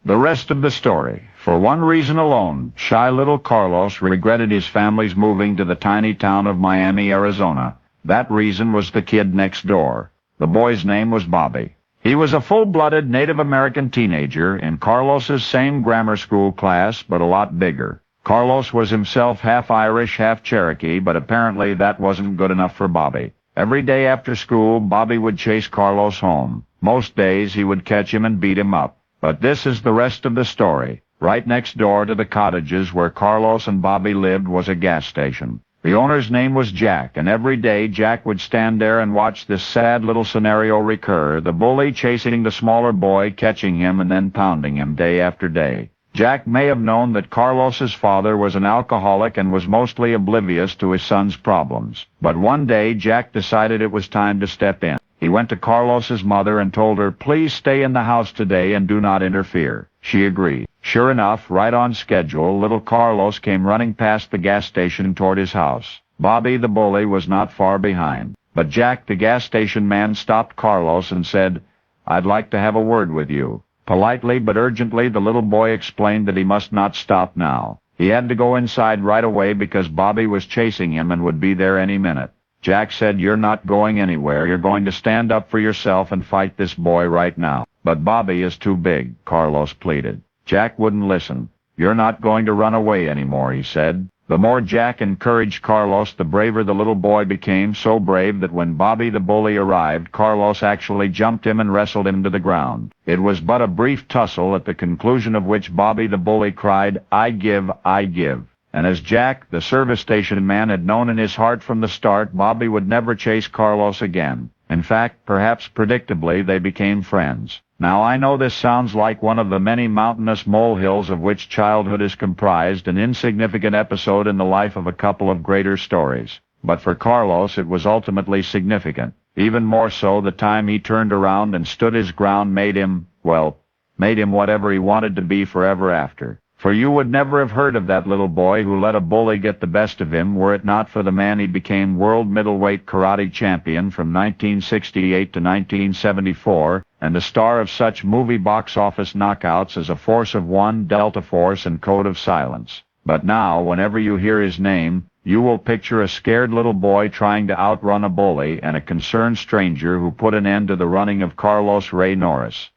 The rest of the story. For one reason alone, shy little Carlos regretted his family's moving to the tiny town of Miami, Arizona. That reason was the kid next door. The boy's name was Bobby. He was a full-blooded Native American teenager in Carlos's same grammar school class, but a lot bigger. Carlos was himself half Irish, half Cherokee, but apparently that wasn't good enough for Bobby. Every day after school, Bobby would chase Carlos home. Most days he would catch him and beat him up. But this is the rest of the story. Right next door to the cottages where Carlos and Bobby lived was a gas station. The owner's name was Jack, and every day Jack would stand there and watch this sad little scenario recur, the bully chasing the smaller boy, catching him, and then pounding him day after day. Jack may have known that Carlos's father was an alcoholic and was mostly oblivious to his son's problems. But one day Jack decided it was time to step in. He went to Carlos's mother and told her, "Please stay in the house today and do not interfere." She agreed. Sure enough, right on schedule, little Carlos came running past the gas station toward his house. Bobby, the bully, was not far behind. But Jack, the gas station man, stopped Carlos and said, "I'd like to have a word with you." Politely but urgently, the little boy explained that he must not stop now. He had to go inside right away because Bobby was chasing him and would be there any minute. Jack said, "You're not going anywhere. You're going to stand up for yourself and fight this boy right now." "But Bobby is too big," Carlos pleaded. Jack wouldn't listen. "You're not going to run away anymore," he said. The more Jack encouraged Carlos, the braver the little boy became, so brave that when Bobby the bully arrived, Carlos actually jumped him and wrestled him to the ground. It was but a brief tussle, at the conclusion of which Bobby the bully cried, "I give, I give." And as Jack, the service station man, had known in his heart from the start, Bobby would never chase Carlos again. In fact, perhaps predictably, they became friends. Now I know this sounds like one of the many mountainous molehills of which childhood is comprised, an insignificant episode in the life of a couple of greater stories. But for Carlos it was ultimately significant. Even more so, the time he turned around and stood his ground made him whatever he wanted to be forever after. For you would never have heard of that little boy who let a bully get the best of him were it not for the man he became, world middleweight karate champion from 1968 to 1974, and the star of such movie box office knockouts as A Force of One, Delta Force, and Code of Silence. But now, whenever you hear his name, you will picture a scared little boy trying to outrun a bully, and a concerned stranger who put an end to the running of Carlos Ray Norris.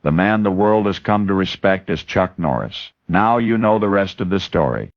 The man the world has come to respect as Chuck Norris. Now you know the rest of the story.